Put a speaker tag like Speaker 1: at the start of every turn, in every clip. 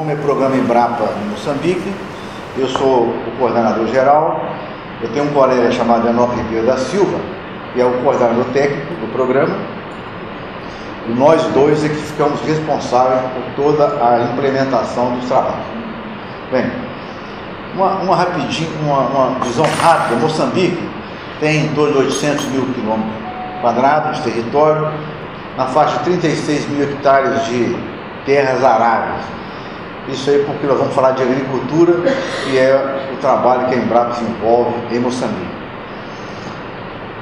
Speaker 1: nome é Programa Embrapa em Moçambique. Eu sou o coordenador geral. Eu tenho um colega chamado Enoque Ribeiro da Silva, que é o coordenador técnico do programa. E nós dois é que ficamos responsáveis por toda a implementação dos trabalhos. Bem, uma visão rápida. Moçambique tem em torno de 800 mil quilômetros quadrados de território, na faixa de 36 mil hectares de terras aráveis. Isso aí porque nós vamos falar de agricultura, que é o trabalho que a Embrapa desenvolve em Moçambique.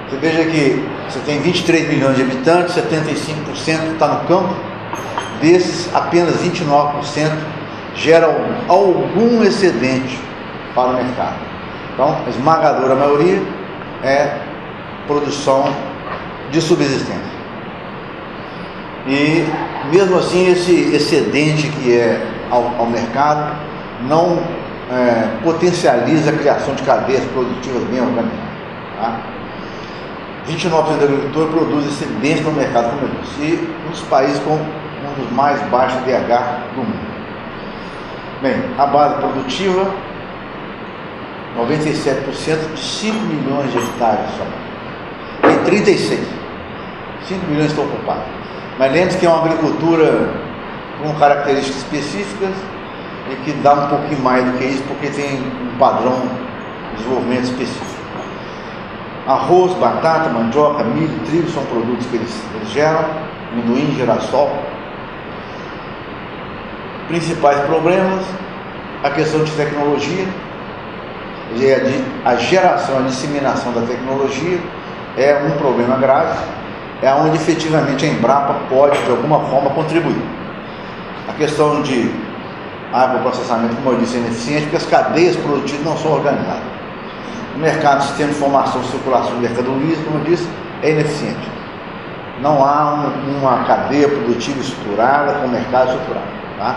Speaker 1: Você veja que você tem 23 milhões de habitantes, 75% está no campo, desses apenas 29% geram algum excedente para o mercado. Então, a esmagadora maioria é produção de subsistência. E mesmo assim esse excedente que é ao mercado não potencializa a criação de cadeias produtivas bem organizadas. Tá? 29% da agricultura produz excedente no mercado, como eu disse, e um dos países com um dos mais baixos DH do mundo. Bem, a base produtiva, 97% de 5 milhões de hectares só. Tem 36. 5 milhões estão ocupados. Mas lembre-se que é uma agricultura com características específicas e que dá um pouquinho mais do que isso, porque tem um padrão de desenvolvimento específico. Arroz, batata, mandioca, milho, trigo são produtos que eles geram, amendoim, girassol. Principais problemas, a questão de tecnologia, a geração, a disseminação da tecnologia é um problema grave, é onde efetivamente a Embrapa pode de alguma forma contribuir. A questão de agroprocessamento, como eu disse, é ineficiente porque as cadeias produtivas não são organizadas. O mercado, sistema de informação e circulação de mercadorias, como eu disse, é ineficiente. Não há uma cadeia produtiva estruturada com o mercado estruturado, tá?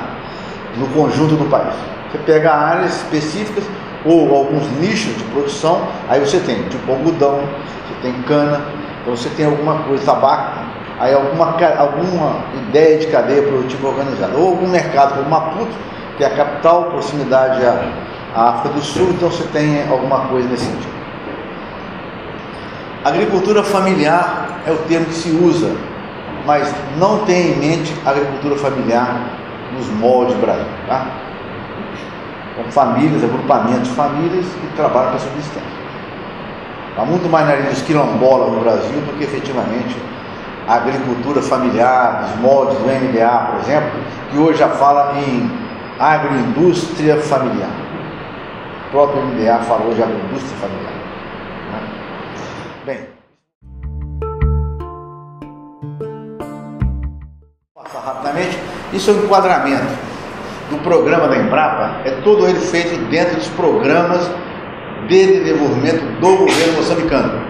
Speaker 1: No conjunto do país. Você pega áreas específicas ou alguns nichos de produção, aí você tem tipo algodão, você tem cana, então você tem alguma coisa, tabaco, aí alguma ideia de cadeia produtiva organizada, ou algum mercado como Maputo, que é a capital, proximidade à África do Sul, então você tem alguma coisa nesse sentido. Agricultura familiar é o termo que se usa, mas não tem em mente a agricultura familiar nos moldes do Brasil, tá? Com famílias, agrupamentos de famílias que trabalham para subsistência. Está muito mais na linha dos quilombolas no Brasil do que efetivamente a agricultura familiar, os moldes do MDA, por exemplo, que hoje já fala em agroindústria familiar. O próprio MDA falou de agroindústria familiar. Né? Bem, vou passar rapidamente. Isso é um enquadramento do programa da Embrapa, é todo ele feito dentro dos programas de desenvolvimento do governo moçambicano.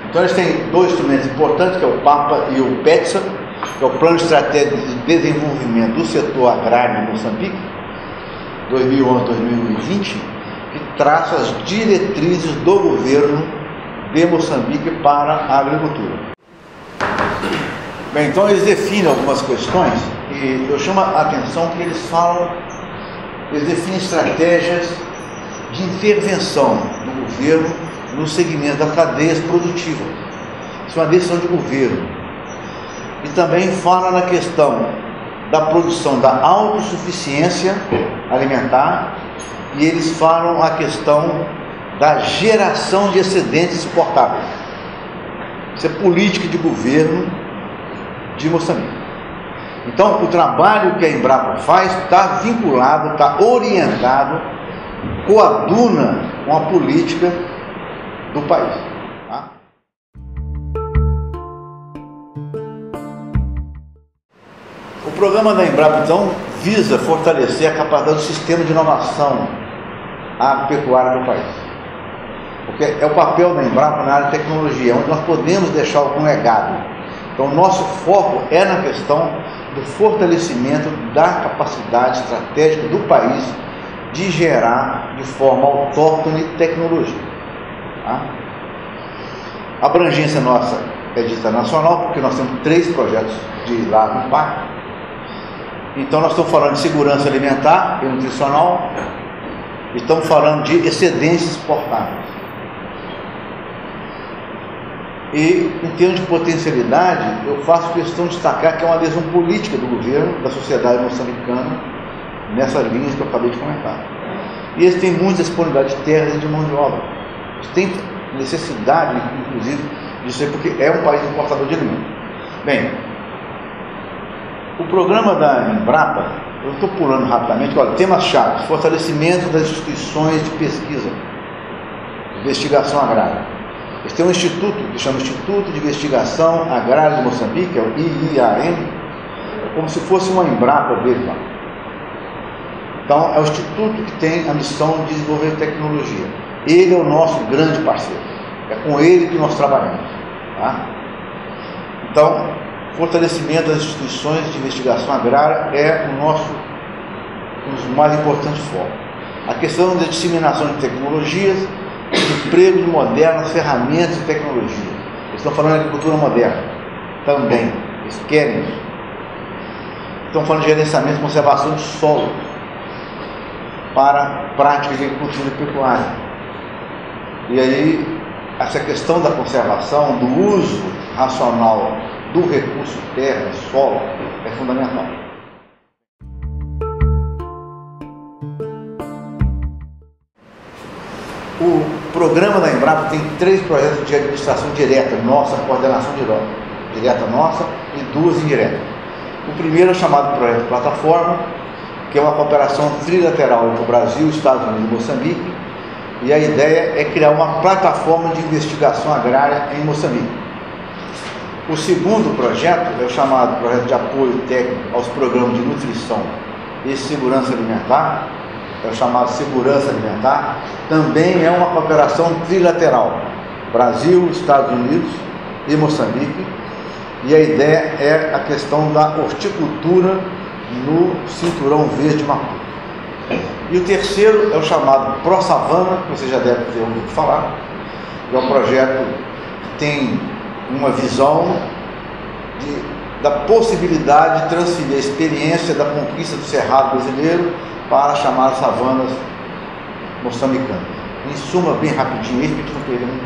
Speaker 1: Então eles têm dois instrumentos importantes, que é o PAPA e o PETSA, que é o Plano Estratégico de Desenvolvimento do Setor Agrário de Moçambique, 2011-2020, que traça as diretrizes do governo de Moçambique para a agricultura. Bem, então eles definem algumas questões e eu chamo a atenção que eles definem estratégias de intervenção do governo no segmento das cadeias produtivas. Isso é uma decisão de governo. E também fala na questão da produção da autossuficiência alimentar e eles falam a questão da geração de excedentes exportáveis. Isso é política de governo de Moçambique. Então, o trabalho que a Embrapa faz está vinculado, está orientado, coaduna com a política do país. Tá? O programa da Embrapa, então, visa fortalecer a capacidade do sistema de inovação agropecuária do país. Porque é o papel da Embrapa na área de tecnologia, onde nós podemos deixar algum legado. Então, o nosso foco é na questão do fortalecimento da capacidade estratégica do país de gerar de forma autóctone tecnologia. Tá? A abrangência nossa é de internacional, porque nós temos 3 projetos de largo impacto. Então nós estamos falando de segurança alimentar e nutricional, estamos falando de excedentes exportáveis. E em termos de potencialidade, eu faço questão de destacar que é uma adesão política do governo, da sociedade moçambicana, nessas linhas que eu acabei de comentar. E eles têm muita disponibilidade de terras e de mão de obra. Eles têm necessidade, inclusive, disso aí, porque é um país importador de alimentos. Bem, o programa da Embrapa, eu estou pulando rapidamente, olha, temas-chave: fortalecimento das instituições de pesquisa, investigação agrária. Eles têm um instituto que chama Instituto de Investigação Agrária de Moçambique, é o IIAM, como se fosse uma Embrapa dele lá. Então, é o instituto que tem a missão de desenvolver tecnologia. Ele é o nosso grande parceiro. É com ele que nós trabalhamos. Tá? Então, fortalecimento das instituições de investigação agrária é um dos mais importantes focos. A questão da disseminação de tecnologias, emprego de modernas ferramentas e tecnologia. Eles estão falando de agricultura moderna também. Eles querem isso. Estão falando de gerenciamento e conservação de solo para práticas de agricultura e pecuária. E aí, essa questão da conservação, do uso racional do recurso terra e solo é fundamental. O programa da Embrapa tem 3 projetos de administração direta nossa, coordenação direta nossa, e 2 indiretas. O primeiro é chamado Projeto Plataforma, que é uma cooperação trilateral entre o Brasil, Estados Unidos e Moçambique, e a ideia é criar uma plataforma de investigação agrária em Moçambique. O segundo projeto é o chamado Projeto de Apoio Técnico aos Programas de Nutrição e Segurança Alimentar, é o chamado Segurança Alimentar, também é uma cooperação trilateral, Brasil, Estados Unidos e Moçambique, e a ideia é a questão da horticultura no Cinturão Verde Maputo. E o terceiro é o chamado ProSavana, que você já deve ter ouvido falar, que é um projeto que tem uma visão da possibilidade de transferir a experiência da conquista do Cerrado brasileiro para as chamadas savanas moçambicanas. Em suma, bem rapidinho, repetindo pergunta,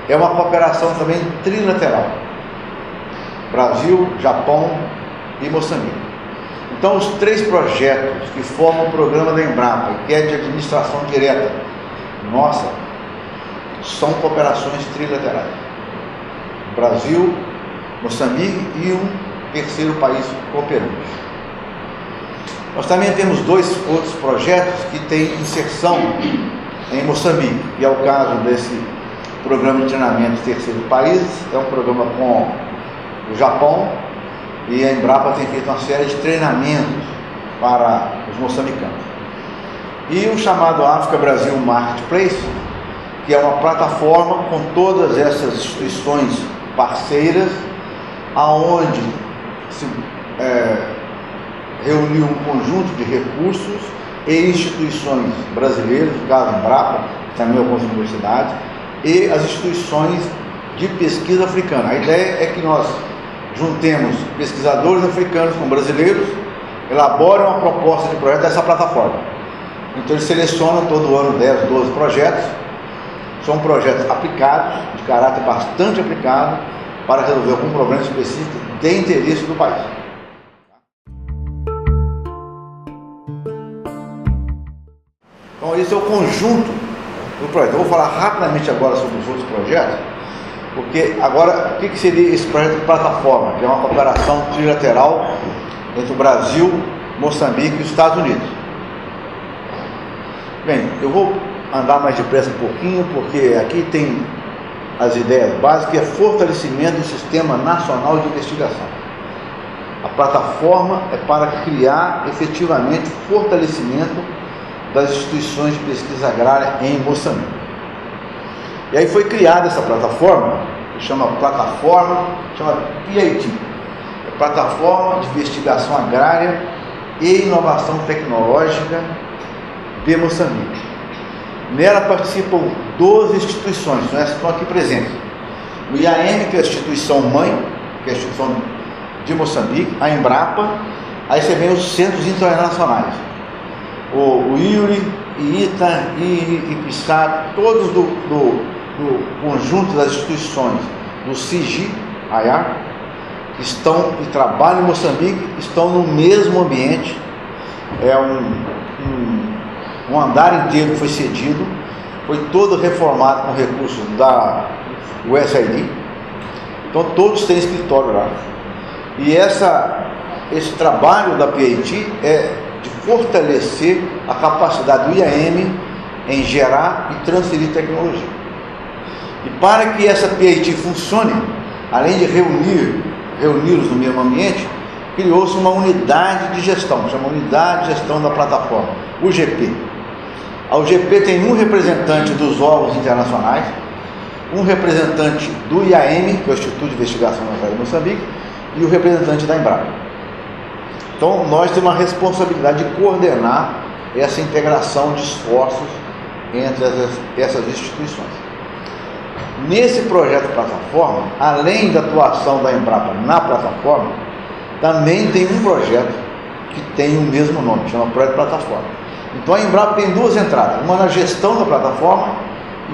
Speaker 1: é uma cooperação também trilateral, Brasil, Japão e Moçambique. Então, os 3 projetos que formam o programa da Embrapa, que é de administração direta nossa, são cooperações trilaterais. Brasil, Moçambique e um terceiro país cooperante. Nós também temos 2 outros projetos que têm inserção em Moçambique, e é o caso desse programa de treinamento de terceiro países, é um programa com o Japão, e a Embrapa tem feito uma série de treinamentos para os moçambicanos. E o chamado África Brasil Marketplace, que é uma plataforma com todas essas instituições parceiras, aonde se reuniu um conjunto de recursos e instituições brasileiras, no caso Embrapa, também algumas universidades, e as instituições de pesquisa africana. A ideia é que nós juntemos pesquisadores africanos com brasileiros, elaborem uma proposta de projeto dessa plataforma. Então eles selecionam todo ano 10, 12 projetos, são projetos aplicados, de caráter bastante aplicado, para resolver algum problema específico de interesse do país. Então esse é o conjunto do projeto. Eu vou falar rapidamente agora sobre os outros projetos, porque agora, o que seria esse projeto de plataforma, que é uma cooperação trilateral entre o Brasil, Moçambique e os Estados Unidos. Bem, eu vou andar mais depressa um pouquinho, porque aqui tem as ideias básicas, que é fortalecimento do Sistema Nacional de Investigação. A plataforma é para criar efetivamente fortalecimento das instituições de pesquisa agrária em Moçambique. E aí foi criada essa plataforma, que chama PIT, Plataforma de Investigação Agrária e Inovação Tecnológica de Moçambique. Nela participam 12 instituições, essas estão aqui presentes. O IAM, que é a instituição mãe, que é a instituição de Moçambique, a Embrapa Aí você vem os centros internacionais, o IURI, ITA, IPSAT, todos do conjunto das instituições do CIGI-AIAR, que estão e trabalham em Moçambique, estão no mesmo ambiente. É um andar inteiro que foi cedido, foi todo reformado com recursos da USAID, então todos têm escritório lá. E esse trabalho da PAT é de fortalecer a capacidade do IAM em gerar e transferir tecnologia. E para que essa PAT funcione, além de reuni-los no mesmo ambiente, criou-se uma unidade de gestão, chama Unidade de Gestão da Plataforma, UGP. A UGP tem um representante dos órgãos internacionais, um representante do IAM, que é o Instituto de Investigação Nacional de Moçambique, e o representante da Embrapa. Então, nós temos a responsabilidade de coordenar essa integração de esforços entre essas instituições. Nesse projeto plataforma, além da atuação da Embrapa na plataforma, também tem um projeto que tem o mesmo nome, chama Projeto Plataforma. Então a Embrapa tem duas entradas, uma na gestão da plataforma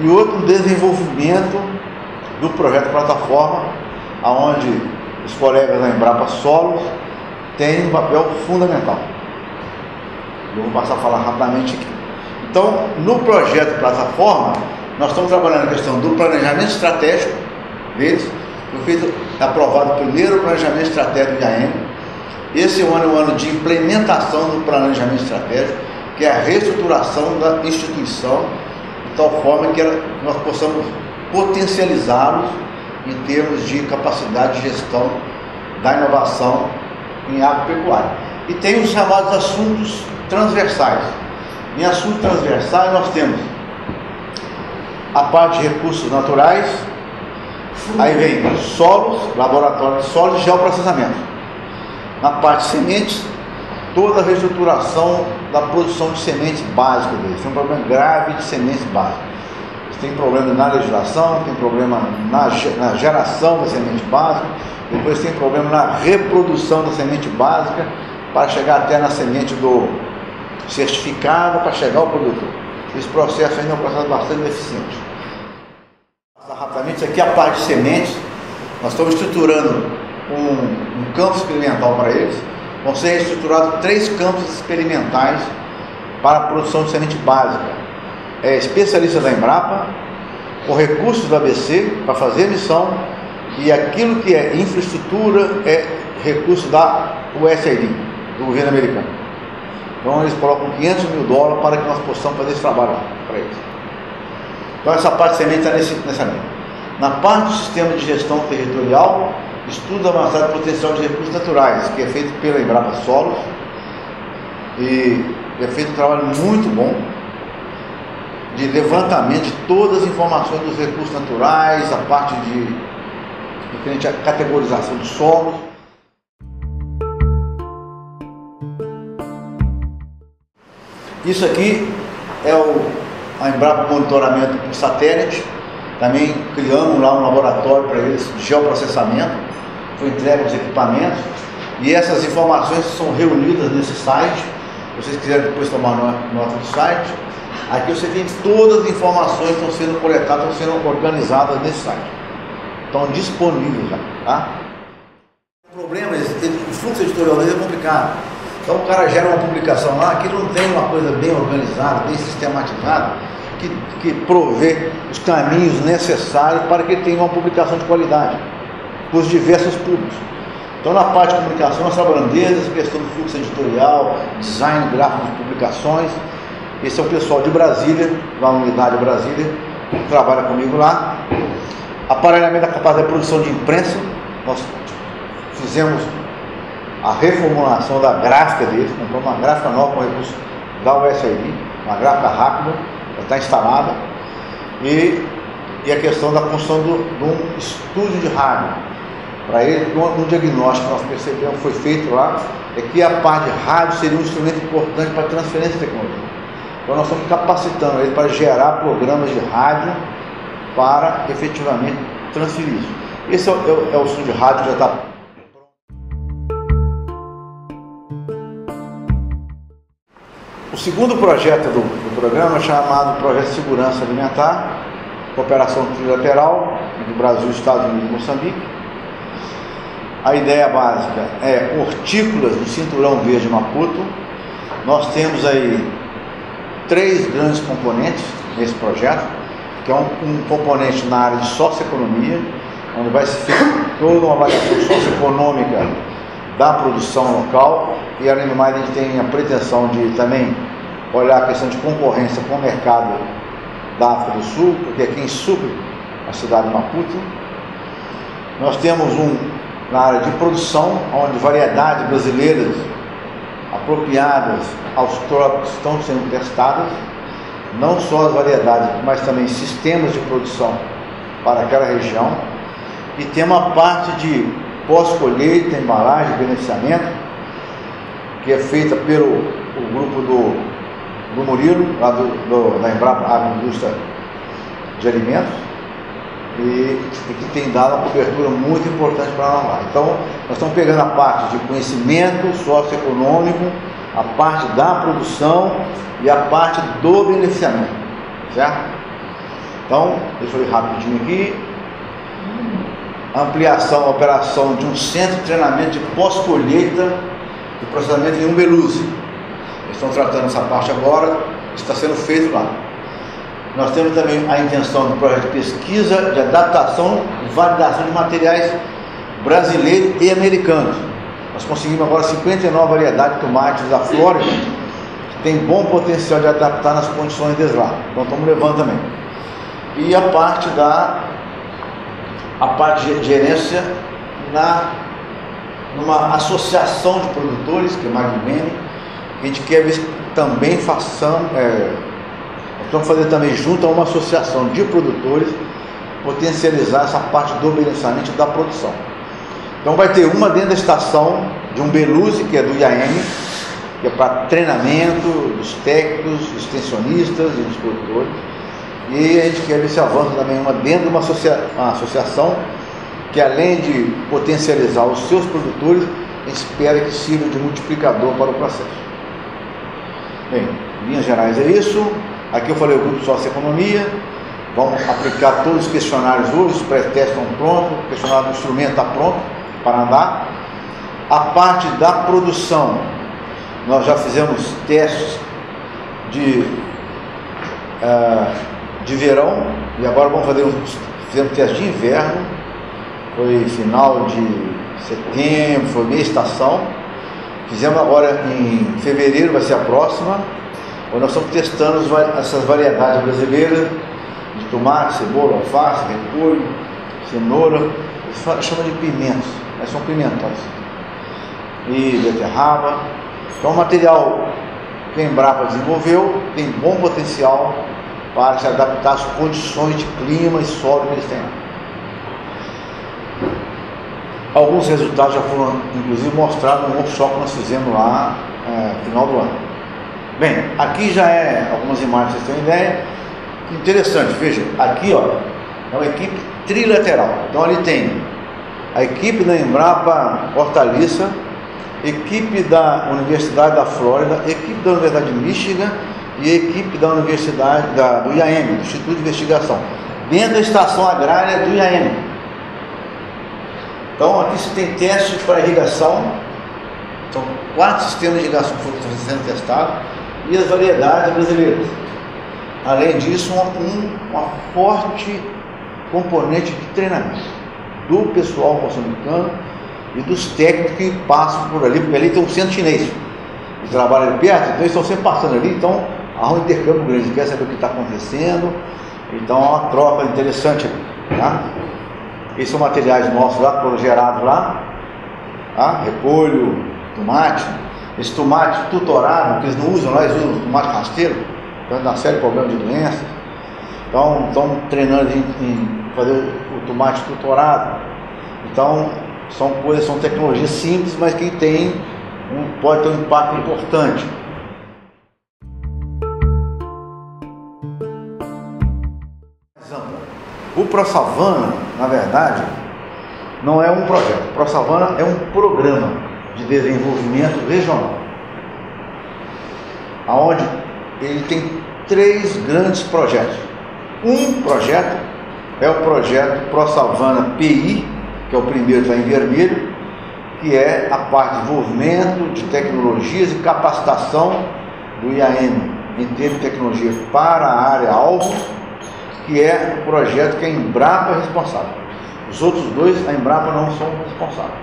Speaker 1: e outra no desenvolvimento do projeto plataforma, onde os colegas da Embrapa Solos têm um papel fundamental. Eu vou passar a falar rapidamente aqui. Então, no projeto plataforma, nós estamos trabalhando a questão do planejamento estratégico deles. Foi aprovado o primeiro planejamento estratégico de IAM. Esse ano é o ano de implementação do planejamento estratégico, que é a reestruturação da instituição, de tal forma que nós possamos potencializá-los em termos de capacidade de gestão da inovação em agropecuária. E tem os chamados assuntos transversais. Em assuntos transversais nós temos a parte de recursos naturais, aí vem solos, laboratório de solos e geoprocessamento. Na parte de sementes, toda a reestruturação da produção de sementes básicas deles. Tem um problema grave de sementes básicas. Tem problema na legislação, tem problema na geração da semente básica, depois tem problema na reprodução da semente básica para chegar até na semente do certificado para chegar ao produtor. Esse processo ainda é um processo bastante deficiente. Rapidamente, isso aqui é a parte de sementes. Nós estamos estruturando um campo experimental para eles. Vão ser estruturados 3 campos experimentais para a produção de semente básica. É especialista da Embrapa, com recursos do ABC para fazer a missão, e aquilo que é infraestrutura é recurso da USAID, do governo americano. Então eles colocam $500 mil para que nós possamos fazer esse trabalho lá para eles. Então essa parte de semente está nessa linha. Na parte do sistema de gestão territorial, estudo avançado de potencial de recursos naturais, que é feito pela Embrapa Solos, e é feito um trabalho muito bom de levantamento de todas as informações dos recursos naturais, a parte de referente à categorização de solos. Isso aqui é a Embrapa Monitoramento por Satélite. Também criamos lá um laboratório para eles de geoprocessamento. Foi entregue os equipamentos e essas informações são reunidas nesse site. Se vocês quiserem depois tomar nota do site, aqui você tem todas as informações que estão sendo coletadas, estão sendo organizadas nesse site. Estão disponíveis já, tá? O problema, o fluxo editorial dele é complicado. Então o cara gera uma publicação lá que não tem uma coisa bem organizada, bem sistematizada, que provê os caminhos necessários para que tenha uma publicação de qualidade para os diversos públicos. Então na parte de comunicação nós trabalhamos desde essa questão do fluxo editorial, design gráfico de publicações. Esse é o pessoal de Brasília, da unidade de Brasília, que trabalha comigo lá. Aparelhamento da capacidade de produção de imprensa, nós fizemos a reformulação da gráfica deles, compramos uma gráfica nova com recurso da USAID, uma gráfica rápida, já está instalada, e a questão da construção de um estúdio de rádio. Para ele, um diagnóstico que nós percebemos, foi feito lá, é que a parte de rádio seria um instrumento importante para a transferência de tecnologia. Então nós estamos capacitando ele para gerar programas de rádio para efetivamente transferir isso. Esse é o estúdio de rádio que já está O segundo projeto do programa é chamado Projeto de Segurança Alimentar, cooperação trilateral entre o Brasil, Estados Unidos e Moçambique. A ideia básica é hortícolas do Cinturão Verde Maputo. Nós temos aí 3 grandes componentes nesse projeto, que é um componente na área de socioeconomia, onde vai ser feita toda uma avaliação socioeconômica da produção local, e além do mais a gente tem a pretensão de também olhar a questão de concorrência com o mercado da África do Sul, porque é quem supre a cidade de Maputo. Nós temos na área de produção, onde variedades brasileiras apropriadas aos trópicos estão sendo testadas, não só as variedades, mas também sistemas de produção para aquela região. E tem uma parte de pós-colheita, embalagem, beneficiamento, que é feita pelo grupo do Murilo, lá da Embrapa Agroindústria de Alimentos, e que tem dado uma cobertura muito importante para nós lá. Então, nós estamos pegando a parte de conhecimento socioeconômico, a parte da produção e a parte do beneficiamento, certo? Então, deixa eu ir rapidinho aqui. Ampliação, operação de um centro de treinamento de pós-colheita e processamento em Umbeluse. Eles estão tratando essa parte agora, está sendo feito lá. Nós temos também a intenção do projeto de pesquisa, de adaptação e validação de materiais brasileiros e americanos. Nós conseguimos agora 59 variedades de tomates da Flórida, que tem bom potencial de adaptar nas condições deles lá. Então estamos levando também. E a parte de gerência numa associação de produtores, que é Magmene, que a gente quer ver também vamos fazer também junto a uma associação de produtores, potencializar essa parte do beneficiamento da produção. Então vai ter uma dentro da estação de Umbeluse, que é do IAM, que é para treinamento dos técnicos, dos extensionistas e dos produtores. E a gente quer ver se avança também uma dentro de uma associação que, além de potencializar os seus produtores, a gente espera que sirva de multiplicador para o processo. Bem, em linhas gerais é isso. Aqui eu falei o grupo Socioeconomia. Vamos aplicar todos os questionários hoje, os pré-testes estão prontos, o questionário do instrumento está pronto para andar. A parte da produção, nós já fizemos testes de verão, e agora vamos fizemos teste de inverno, foi final de setembro, foi meia estação. Fizemos agora em fevereiro, vai ser a próxima, onde nós estamos testando essas variedades brasileiras de tomate, cebola, alface, repolho, cenoura, eles chamam de pimentos, mas são pimentões, e beterraba. Então o material que a Embrapa desenvolveu tem bom potencial para se adaptar às condições de clima e solo que eles têm. Alguns resultados já foram, inclusive, mostrados no workshop que nós fizemos lá no final do ano. Bem, aqui já é algumas imagens, vocês têm ideia. Interessante, veja, aqui ó, é uma equipe trilateral. Então ali tem a equipe da Embrapa Hortaliça, equipe da Universidade da Flórida, equipe da Universidade de Michigan e a equipe da Universidade do IAM, do Instituto de Investigação, dentro da estação agrária do IAM. Então aqui você tem testes para irrigação, são 4 sistemas de irrigação que estão sendo testados, e as variedades brasileiras. Além disso, uma forte componente de treinamento do pessoal moçambicano e dos técnicos que passam por ali, porque ali tem um centro chinês que trabalha ali perto, então eles estão sempre passando ali, então há um intercâmbio grande, quer saber o que está acontecendo, então há uma troca interessante ali, tá? Esses são materiais nossos lá, foram gerados lá, tá? Repolho, tomate, esse tomate tutorado, que eles não usam lá, eles usam tomate rasteiro, então dá uma série de problemas de doenças. Então estão treinando em fazer o tomate tutorado. Então são tecnologias simples, mas que pode ter um impacto importante. O ProSavana, na verdade, não é um projeto. O ProSavana é um programa de desenvolvimento regional. onde ele tem 3 grandes projetos. Um projeto é o projeto ProSavana PI, que é o primeiro, está em vermelho, que é a parte de desenvolvimento de tecnologias e capacitação do IAM em termos de tecnologia para a área alvo, que é o projeto que a Embrapa é responsável. Os outros 2, a Embrapa não são responsáveis.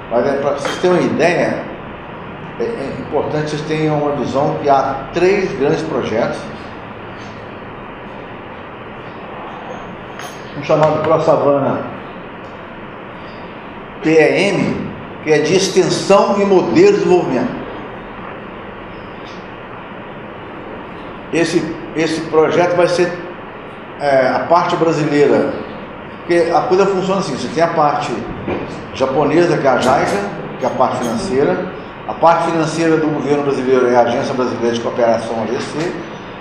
Speaker 1: Mas para vocês terem uma ideia, é importante que vocês tenham uma visão que há 3 grandes projetos. Um chamado ProSavana PEM, que é de extensão e modelo de desenvolvimento. Esse projeto vai ser a parte brasileira, porque a coisa funciona assim: você tem a parte japonesa, que é a JICA, que é a parte financeira. A parte financeira do governo brasileiro é a Agência Brasileira de Cooperação, AGC,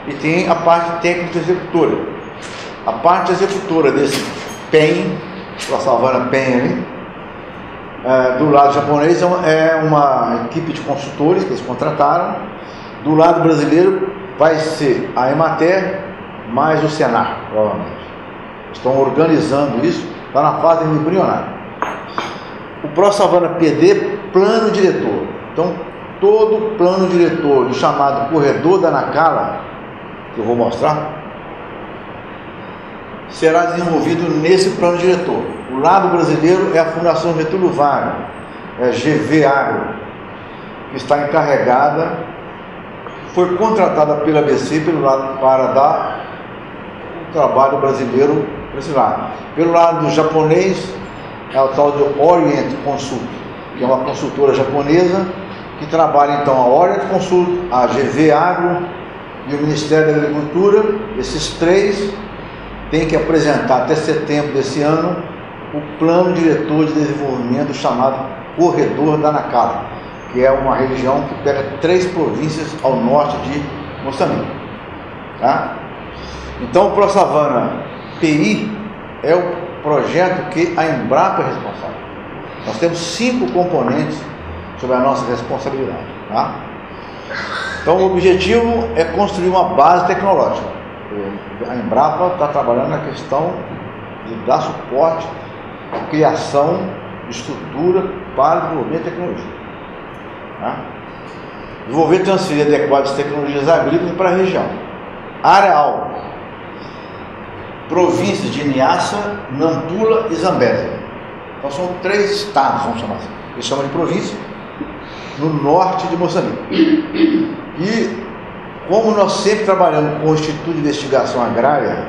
Speaker 1: e tem a parte técnica executora. A parte executora desse PEM, ProSavana PEM, do lado japonês é uma equipe de consultores que eles contrataram. Do lado brasileiro vai ser a Emater mais o Senar, provavelmente. Estão organizando isso, está na fase embrionária. O ProSavana PD, plano diretor. Então, todo o plano diretor do chamado Corredor da Nacala, que eu vou mostrar, será desenvolvido nesse plano diretor. O lado brasileiro é a Fundação Getúlio Vargas, é GV Agro, que está encarregada, foi contratada pela ABC para dar o trabalho brasileiro para esse lado. Pelo lado do japonês, é o tal de Orient Consult, que é uma consultora japonesa que trabalha então a Orient Consult, a GV Agro e o Ministério da Agricultura. Esses 3 têm que apresentar até setembro desse ano o plano diretor de desenvolvimento chamado Corredor da Nacala, que é uma região que pega 3 províncias ao norte de Moçambique. Tá? Então o ProSavana PI é o projeto que a Embrapa é responsável. Nós temos 5 componentes sobre a nossa responsabilidade. Tá? Então o objetivo é construir uma base tecnológica. A Embrapa está trabalhando na questão de dar suporte à criação de estrutura para desenvolvimento de tecnologia. Tá? Desenvolver e transferir adequadas tecnologias agrícolas para a região. Área-alvo: províncias de Niassa, Nampula e Zambésia. Então são 3 estados, vamos chamar assim. Eles chamam de província, no norte de Moçambique. E como nós sempre trabalhamos com o Instituto de Investigação Agrária,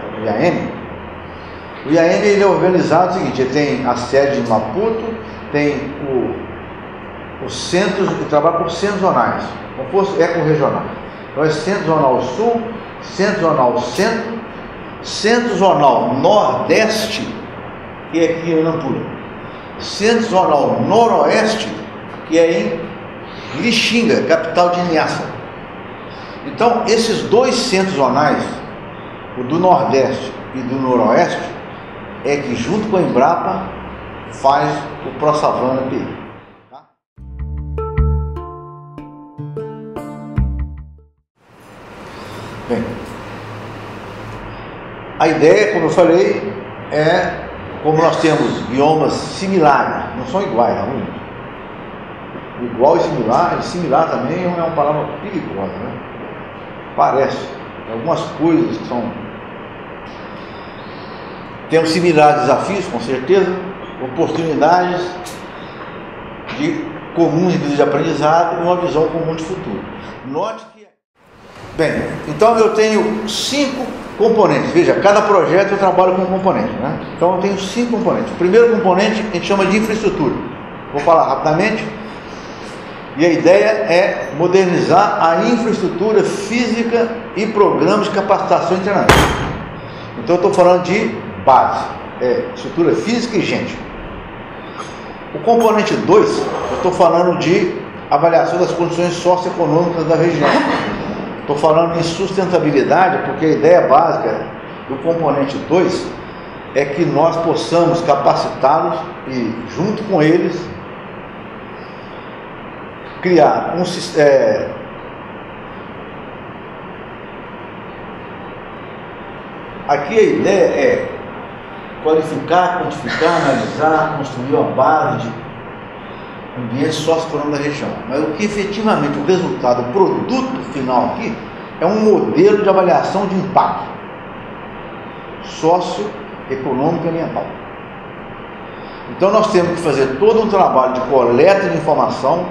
Speaker 1: o IAM ele é organizado o seguinte: ele tem a sede de Maputo, tem os centros, ele trabalha por centros zonais, como fosse ecorregional. Então é Centro Zonal Sul, Centro Zonal Centro, Centro Zonal Nordeste, que é aqui em Nampula, Centro Zonal Noroeste, que é em Lixinga, capital de Niassa. Então, esses 2 centros zonais, o do Nordeste e do Noroeste, é que junto com a Embrapa faz o ProSavana PI. Tá? Bem, a ideia, como eu falei, é como nós temos biomas similares, não são iguais, não. Igual e similar também é uma palavra perigosa, né? Parece. Algumas coisas que são... Temos similares desafios, com certeza, oportunidades comuns de aprendizado e uma visão comum de futuro. Note que... Bem, então eu tenho 5 componentes. Veja, cada projeto eu trabalho com um componente, né? Então eu tenho 5 componentes. O primeiro componente a gente chama de infraestrutura. Vou falar rapidamente. E a ideia é modernizar a infraestrutura física e programas de capacitação e treinamento. Então eu estou falando de base, estrutura física e gente. O componente 2, eu estou falando de avaliação das condições socioeconômicas da região. Estou falando em sustentabilidade, porque a ideia básica do componente 2 é que nós possamos capacitá-los e, junto com eles, aqui a ideia é qualificar, quantificar, analisar, construir uma base de ambiente socioeconômico da região. Mas o que efetivamente o resultado, o produto final aqui, é um modelo de avaliação de impacto socioeconômico e ambiental. Então nós temos que fazer todo um trabalho de coleta de informação,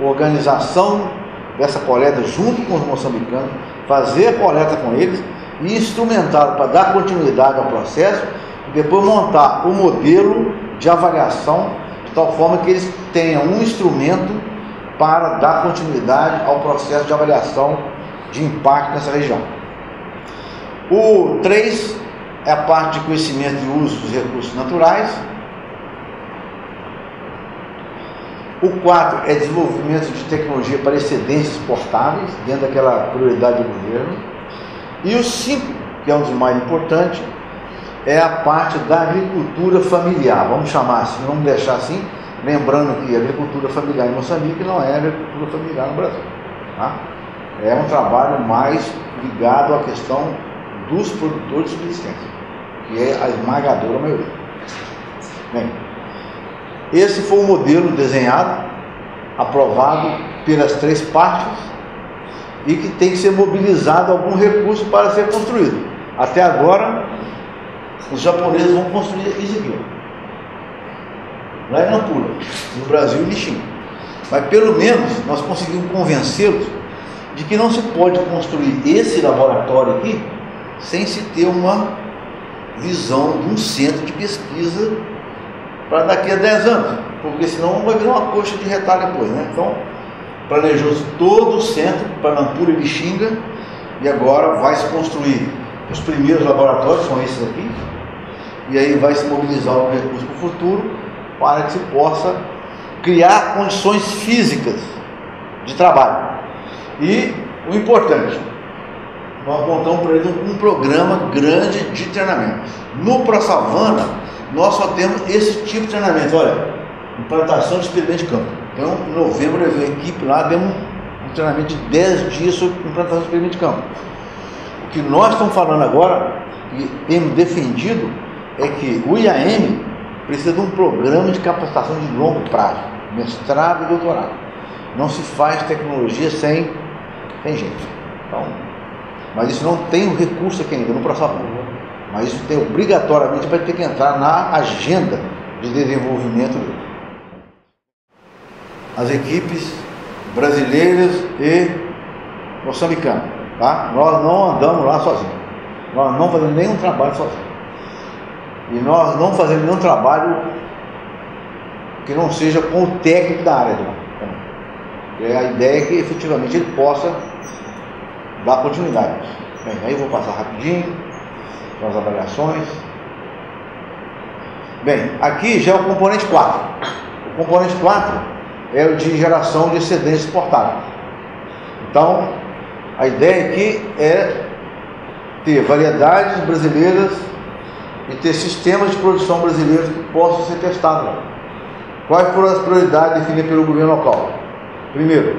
Speaker 1: organização dessa coleta junto com os moçambicanos, fazer a coleta com eles e instrumentá-lo para dar continuidade ao processo e depois montar o modelo de avaliação de tal forma que eles tenham um instrumento para dar continuidade ao processo de avaliação de impacto nessa região. O 3 é a parte de conhecimento e uso dos recursos naturais. O 4 é desenvolvimento de tecnologia para excedentes exportáveis, dentro daquela prioridade do governo. E o 5, que é um dos mais importantes, é a parte da agricultura familiar, vamos chamar assim, vamos deixar assim, lembrando que a agricultura familiar em Moçambique não é a agricultura familiar no Brasil. Tá? É um trabalho mais ligado à questão dos produtores de subsistência, que é a esmagadora maioria. Bem, esse foi o modelo desenhado, aprovado pelas 3 partes e que tem que ser mobilizado algum recurso para ser construído. Até agora, os japoneses vão construir isso aqui, lá em Nampula, no Brasil e Lixinga. Mas pelo menos nós conseguimos convencê-los de que não se pode construir esse laboratório aqui sem se ter uma visão de um centro de pesquisa para daqui a 10 anos, porque senão vai virar uma coxa de retalho depois, né? Então, planejou-se todo o centro para Nampula e Lixinga e agora vai se construir os primeiros laboratórios, são esses aqui, e aí vai se mobilizar um recurso para o futuro para que se possa criar condições físicas de trabalho. E o importante, nós montamos para ele um programa grande de treinamento. No ProSavana, nós só temos esse tipo de treinamento. Olha, implantação de experimento de campo. Então, em novembro, eu levei a equipe lá, demos um treinamento de 10 dias sobre implantação de experimento de campo. O que nós estamos falando agora, e temos defendido, é que o IAM precisa de um programa de capacitação de longo prazo, mestrado e doutorado. Não se faz tecnologia sem gente. Então, mas isso não tem o recurso aqui ainda no ProSavana. Mas isso tem obrigatoriamente para ter que entrar na agenda de desenvolvimento dele. As equipes brasileiras e moçambicanas, tá? Nós não andamos lá sozinhos. Nós não fazemos nenhum trabalho sozinhos. E nós não fazemos nenhum trabalho que não seja com o técnico da área de lá. A ideia é que efetivamente ele possa dar continuidade. Bem, aí eu vou passar rapidinho para as avaliações. Bem, aqui já é o componente 4. O componente 4 é o de geração de excedentes exportáveis. Então, a ideia aqui é ter variedades brasileiras e ter sistemas de produção brasileiros que possam ser testados. Quais foram as prioridades definidas pelo governo local? Primeiro,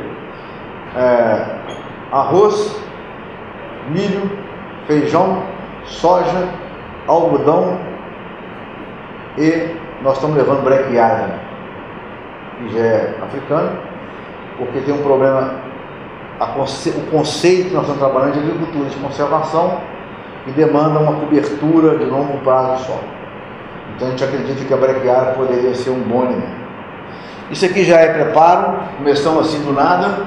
Speaker 1: arroz, milho, feijão, soja, algodão e nós estamos levando brequiagem, que já é africano, porque tem um problema, o conceito que nós estamos trabalhando de agricultura de conservação que demanda uma cobertura de longo prazo do solo. Então a gente acredita que a brequiária poderia ser um bom elemento. Isso aqui já é preparo, começamos assim do nada,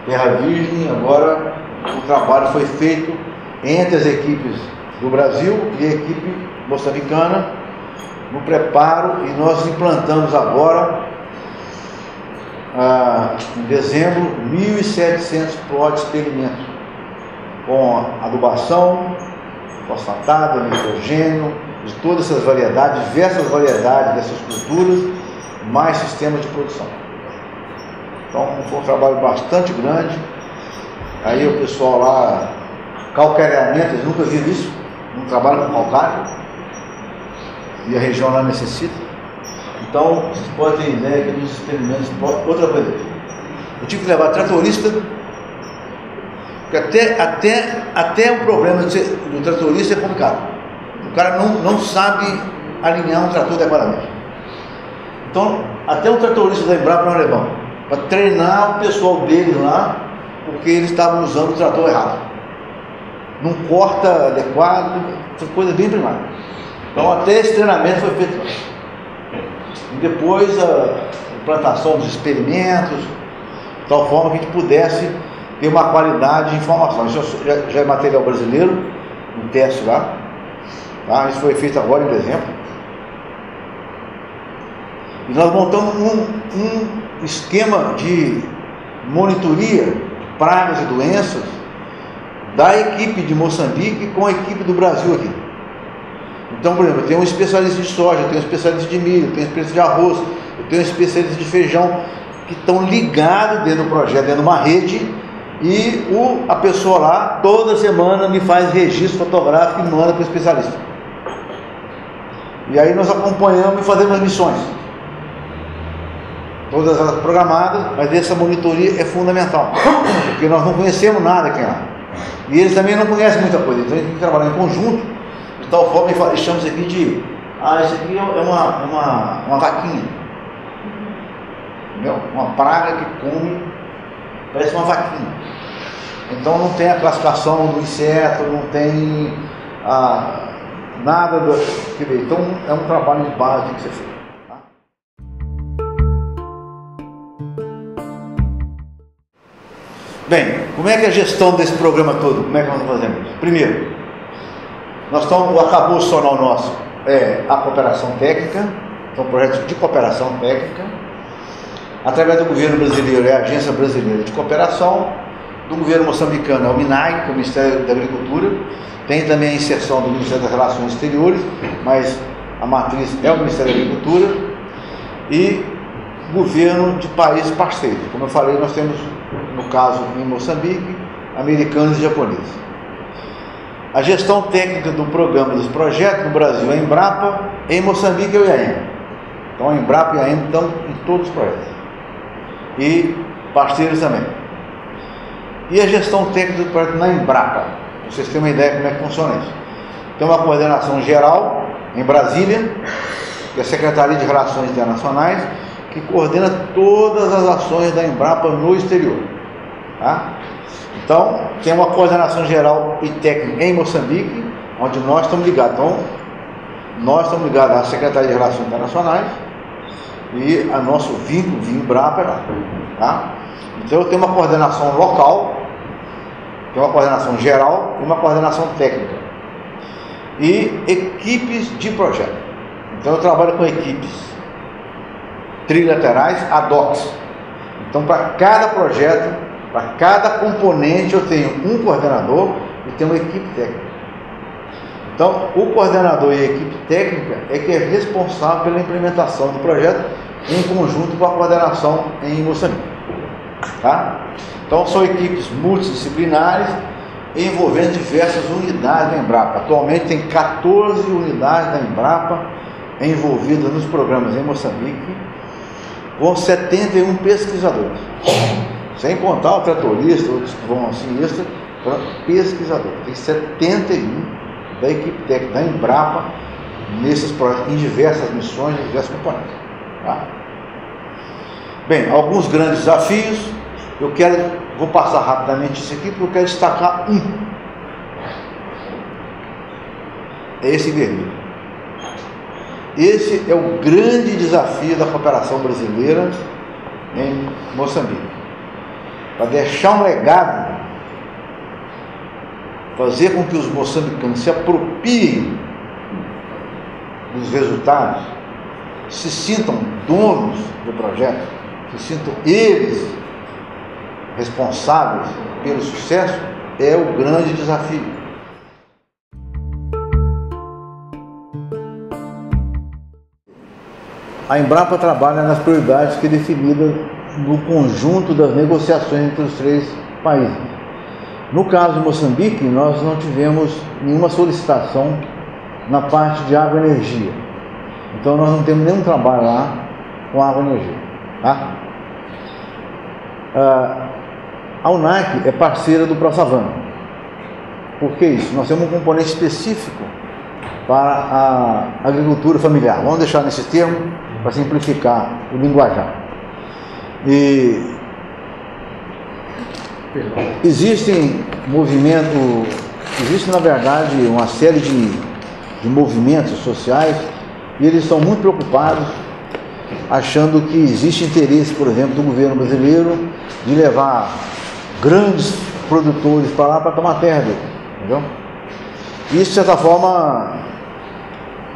Speaker 1: terra virgem. Agora o trabalho foi feito entre as equipes do Brasil e a equipe moçambicana no preparo, e nós implantamos agora, em dezembro, 1.700 plots de experimento, com adubação, fosfatado, nitrogênio, de todas essas variedades, diversas variedades dessas culturas, mais sistemas de produção. Então foi um trabalho bastante grande. Aí o pessoal lá, calcareamento, eles nunca viram isso, não trabalham com calcário, e a região lá necessita. Então vocês podem ter ideia que dos experimentos. Outra coisa, eu tive que levar tratorista Porque até o problema do tratorista é complicado. O cara não sabe alinhar um trator adequadamente. Então, até o tratorista da Embrapa nós levamos para treinar o pessoal dele lá, porque eles estavam usando o trator errado. Não corta adequado, coisa bem primária. Então, até esse treinamento foi feito lá. E depois a implantação dos experimentos, de tal forma que a gente pudesse ter uma qualidade de informação. Isso já é material brasileiro, um teste lá. Tá? Isso foi feito agora em dezembro. E nós montamos um esquema de monitoria de pragas e doenças da equipe de Moçambique com a equipe do Brasil aqui. Então, por exemplo, eu tenho um especialista de soja, eu tenho um especialista de milho, eu tenho um especialista de arroz, eu tenho um especialista de feijão, que estão ligados dentro do projeto, dentro de uma rede, e a pessoa lá, toda semana, me faz registro fotográfico e manda para o especialista. E aí nós acompanhamos e fazemos as missões. Todas elas programadas, mas essa monitoria é fundamental, porque nós não conhecemos nada aqui lá. E eles também não conhecem muita coisa, então a gente tem que trabalhar em conjunto, de tal forma que chamamos aqui de, isso aqui é uma vaquinha, entendeu? Uma praga que come, parece uma vaquinha. Então não tem a classificação do inseto, não tem nada que ver. Então é um trabalho de base que tem que ser feito. Bem, como é que é a gestão desse programa todo? Como é que nós estamos fazendo isso? Primeiro, o arcabouço sonal nosso é a cooperação técnica, são projetos de cooperação técnica. Através do governo brasileiro é a Agência Brasileira de Cooperação, do governo moçambicano é o MINAG, que é o Ministério da Agricultura, tem também a inserção do Ministério das Relações Exteriores, mas a matriz é o Ministério da Agricultura, e governo de países parceiros. Como eu falei, nós temos, no caso em Moçambique, americanos e japoneses. A gestão técnica do programa e dos projetos no Brasil é a Embrapa, em Moçambique é o IAEM. Então a Embrapa e a IAEM estão em todos os projetos. E parceiros também. E a gestão técnica do projeto na Embrapa, para vocês terem uma ideia de como é que funciona isso. Tem uma coordenação geral em Brasília, que é a Secretaria de Relações Internacionais, que coordena todas as ações da Embrapa no exterior. Tá? Então, tem uma coordenação geral e técnica em Moçambique, onde nós estamos ligados. Então, nós estamos ligados à Secretaria de Relações Internacionais e a nosso vínculo via Embrapa é lá. Tá? Então, eu tenho uma coordenação local, tenho uma coordenação geral e uma coordenação técnica. E equipes de projeto. Então, eu trabalho com equipes trilaterais ad hoc. Então, para cada projeto, para cada componente, eu tenho um coordenador e tenho uma equipe técnica. Então, o coordenador e a equipe técnica é que é responsável pela implementação do projeto em conjunto com a coordenação em Moçambique. Tá? Então, são equipes multidisciplinares envolvendo diversas unidades da Embrapa. Atualmente, tem 14 unidades da Embrapa envolvidas nos programas em Moçambique, com 71 pesquisadores, sem contar o tratorista, outros que vão assim, pesquisadores. Tem 71 da equipe técnica da Embrapa nesses projetos, em diversas missões, em diversas componentes. Tá? Bem, alguns grandes desafios, vou passar rapidamente isso aqui, porque eu quero destacar um. É esse vermelho. Esse é o grande desafio da cooperação brasileira em Moçambique. Para deixar um legado, fazer com que os moçambicanos se apropriem dos resultados, se sintam donos do projeto, se sintam eles responsáveis pelo sucesso, é o grande desafio. A Embrapa trabalha nas prioridades que é definida no conjunto das negociações entre os três países. No caso de Moçambique, nós não tivemos nenhuma solicitação na parte de água e energia. Então nós não temos nenhum trabalho lá com água e energia. Tá? A UNAC é parceira do ProSavan. Por que isso? Nós temos um componente específico para a agricultura familiar. Vamos deixar nesse termo para simplificar o linguajar. E existe na verdade uma série de movimentos sociais e eles estão muito preocupados, achando que existe interesse, por exemplo, do governo brasileiro de levar grandes produtores para lá para tomar terra dele, entendeu? Isso, de certa forma,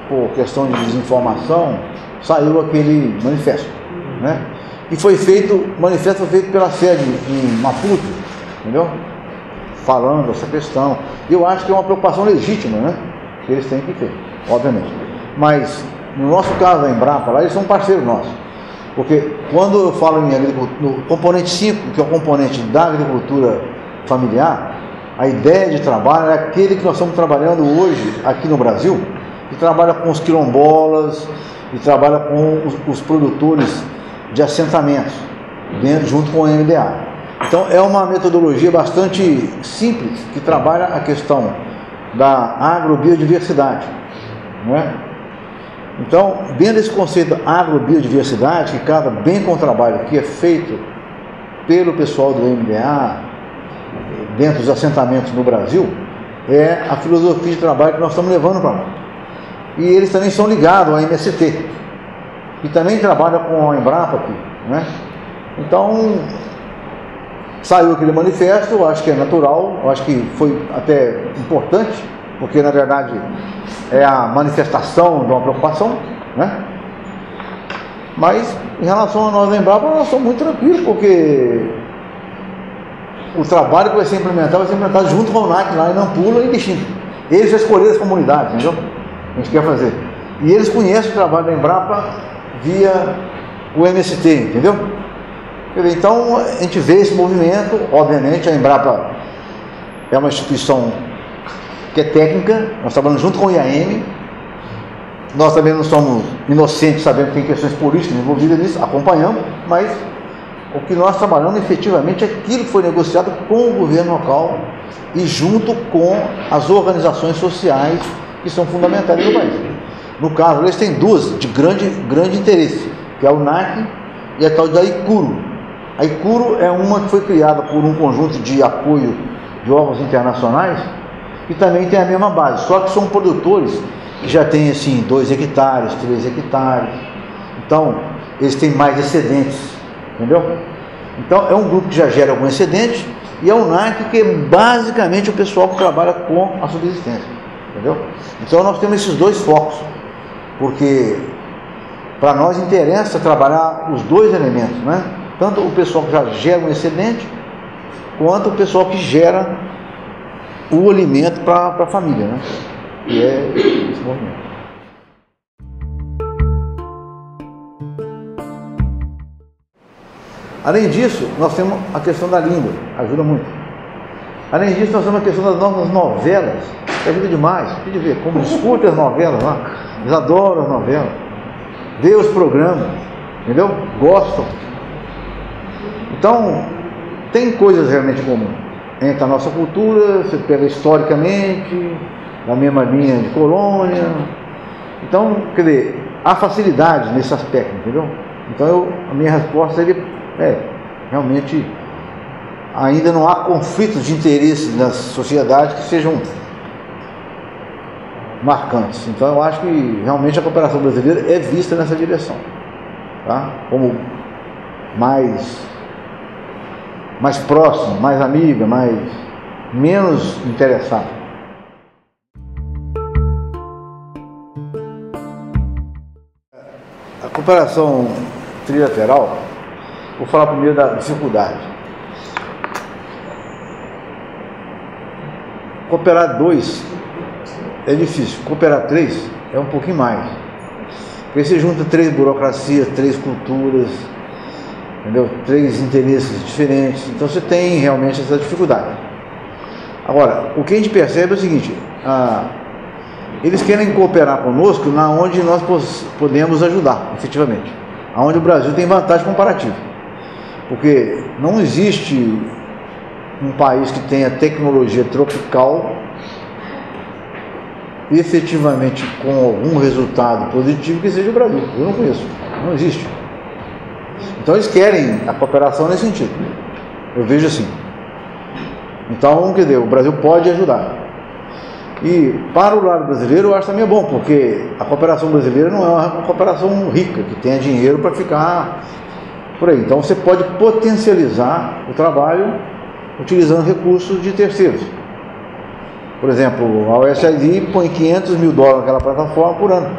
Speaker 1: por questão de desinformação, saiu aquele manifesto, né? E foi feito, o manifesto foi feito pela sede em Maputo, entendeu? Falando essa questão. Eu acho que é uma preocupação legítima, né? Que eles têm que ter, obviamente. Mas, no nosso caso, a Embrapa, lá, eles são parceiros nossos. Porque quando eu falo em agricultura, no componente 5, que é o componente da agricultura familiar, a ideia de trabalho é aquele que nós estamos trabalhando hoje aqui no Brasil, que trabalha com os quilombolas e trabalha com os produtores de assentamentos, junto com o MDA. Então é uma metodologia bastante simples, que trabalha a questão da agrobiodiversidade, né? Então, dentro desse conceito da agrobiodiversidade, que casa bem com o trabalho que é feito pelo pessoal do MDA, dentro dos assentamentos no Brasil, é a filosofia de trabalho que nós estamos levando para lá. E eles também são ligados ao MST, que também trabalha com a Embrapa aqui, né? Então, saiu aquele manifesto, eu acho que é natural, eu acho que foi até importante, porque na verdade é a manifestação de uma preocupação, né? Mas em relação a nós da Embrapa, nós somos muito tranquilos, porque o trabalho que vai ser implementado junto com a UNAC lá em Nampula e em Bixim. Eles já escolheram as comunidades, entendeu? A gente quer fazer. E eles conhecem o trabalho da Embrapa via o MST, entendeu? Então a gente vê esse movimento. Obviamente a Embrapa é uma instituição que é técnica, nós trabalhamos junto com o IAM, nós também não somos inocentes, sabendo que tem questões políticas envolvidas nisso, acompanhamos, mas o que nós trabalhamos efetivamente é aquilo que foi negociado com o governo local e junto com as organizações sociais que são fundamentais no país. No caso, eles têm duas de grande interesse, que é a UNAC e a tal da ICURO. A ICURO é uma que foi criada por um conjunto de apoio de órgãos internacionais que também tem a mesma base, só que são produtores que já têm assim 2 hectares, 3 hectares, então eles têm mais excedentes, entendeu? Então é um grupo que já gera algum excedente, e a UNAC que é basicamente o pessoal que trabalha com a subsistência, entendeu? Então nós temos esses dois focos, porque para nós interessa trabalhar os dois elementos, né? Tanto o pessoal que já gera um excedente, quanto o pessoal que gera o alimento para a família, né? Que é esse movimento. Além disso, nós temos a questão da língua, ajuda muito. Além disso, nós temos a questão das nossas novelas, que ajuda demais. Pode ver como escuta as novelas lá, eles adoram as novelas, vê os programas, entendeu? Gostam. Então, tem coisas realmente comuns entre a nossa cultura, você pega historicamente, na mesma linha de colônia. Então, quer dizer, há facilidade nesse aspecto, entendeu? Então, a minha resposta seria, realmente, ainda não há conflitos de interesse nas sociedades que sejam marcantes. Então, eu acho que realmente a cooperação brasileira é vista nessa direção, tá? Como mais próximo, mais amiga, menos interessada. A cooperação trilateral, vou falar primeiro da dificuldade. Cooperar 2 é difícil, cooperar 3 é um pouquinho mais. Porque você junta 3 burocracias, 3 culturas, entendeu? 3 interesses diferentes, então você tem realmente essa dificuldade. Agora, o que a gente percebe é o seguinte, eles querem cooperar conosco na onde nós podemos ajudar, efetivamente, aonde o Brasil tem vantagem comparativa, porque não existe um país que tenha tecnologia tropical efetivamente com algum resultado positivo que seja o Brasil. Eu não conheço, não existe. Então eles querem a cooperação nesse sentido. Eu vejo assim. Então, quer dizer, o Brasil pode ajudar. E para o lado brasileiro eu acho também bom, porque a cooperação brasileira não é uma cooperação rica, que tenha dinheiro para ficar por aí. Então você pode potencializar o trabalho utilizando recursos de terceiros. Por exemplo, a USAID põe $500 mil naquela plataforma por ano.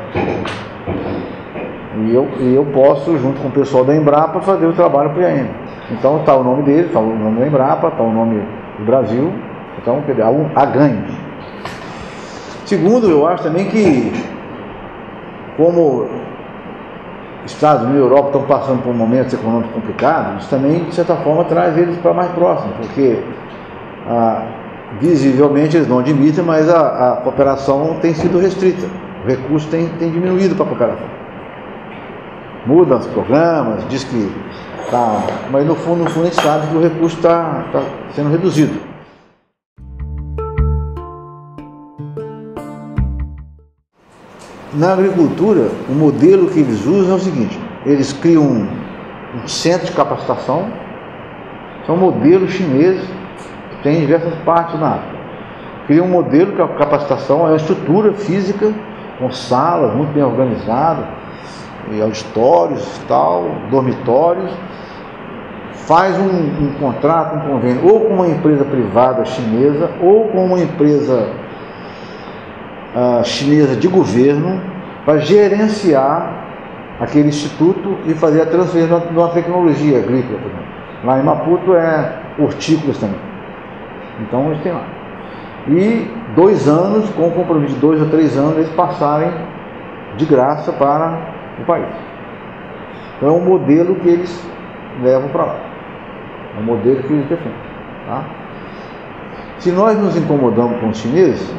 Speaker 1: E eu posso, junto com o pessoal da Embrapa, fazer o trabalho para o IAM. Então está o nome dele, está o nome da Embrapa, está o nome do Brasil. Então, há ganhos. Segundo, eu acho também que, como Estados Unidos e Europa estão passando por momentos econômicos complicados, isso também, de certa forma, traz eles para mais próximo, porque visivelmente eles não admitem, mas a cooperação tem sido restrita, o recurso tem diminuído para a cooperação. Muda os programas, diz que está, mas no fundo a gente sabe que o recurso está sendo reduzido. Na agricultura, o modelo que eles usam é o seguinte: eles criam um centro de capacitação, são modelos chineses que tem em diversas partes da África. Criam um modelo que a capacitação é uma estrutura física, com salas muito bem organizadas, e auditórios, tal, dormitórios, faz um contrato, um convênio, ou com uma empresa privada chinesa, ou com uma empresa chinesa de governo, para gerenciar aquele instituto e fazer a transferência de uma tecnologia agrícola, por exemplo. Lá em Maputo é hortícolas também. Então eles têm lá. E 2 anos, com o compromisso de 2 ou 3 anos, eles passarem de graça para o país. Então é um modelo que eles levam para lá. É um modelo que eles defendem. Tá? Se nós nos incomodamos com os chineses,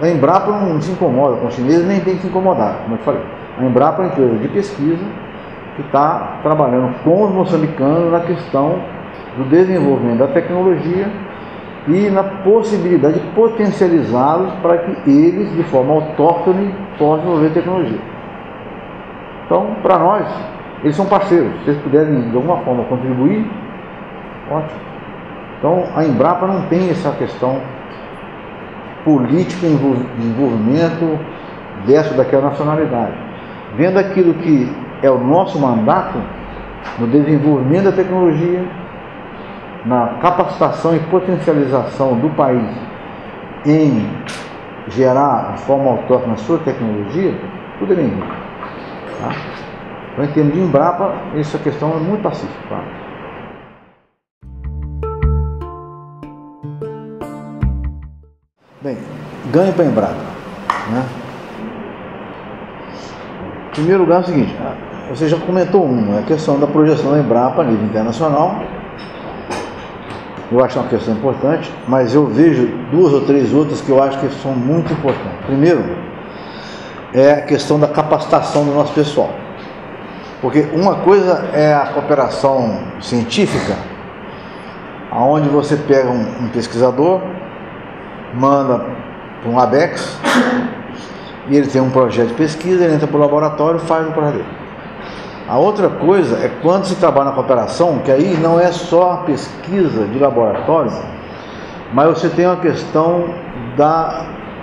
Speaker 1: a Embrapa não se incomoda com os chineses, nem tem que se incomodar, como eu falei. A Embrapa é uma empresa de pesquisa que está trabalhando com os moçambicanos na questão do desenvolvimento da tecnologia e na possibilidade de potencializá-los para que eles, de forma autóctone, possam desenvolver tecnologia. Então, para nós, eles são parceiros. Se eles puderem, de alguma forma, contribuir, ótimo. Então, a Embrapa não tem essa questão política de envolvimento dessa ou daquela nacionalidade. Vendo aquilo que é o nosso mandato no desenvolvimento da tecnologia, na capacitação e potencialização do país em gerar de forma autónoma a sua tecnologia, tudo é bem-vindo. Tá? Então, em termos de Embrapa, essa questão é muito pacífica. Tá? Bem, ganho para a Embrapa. Né? Em primeiro lugar é o seguinte, você já comentou a questão da projeção da Embrapa a nível internacional. Eu acho uma questão importante, mas eu vejo 2 ou 3 outras que eu acho que são muito importantes. Primeiro, é a questão da capacitação do nosso pessoal. Porque uma coisa é a cooperação científica, onde você pega um pesquisador, manda para um ABEX, e ele tem um projeto de pesquisa, ele entra para o laboratório e faz o projeto dele. A outra coisa é quando se trabalha na cooperação, que aí não é só a pesquisa de laboratório, mas você tem uma questão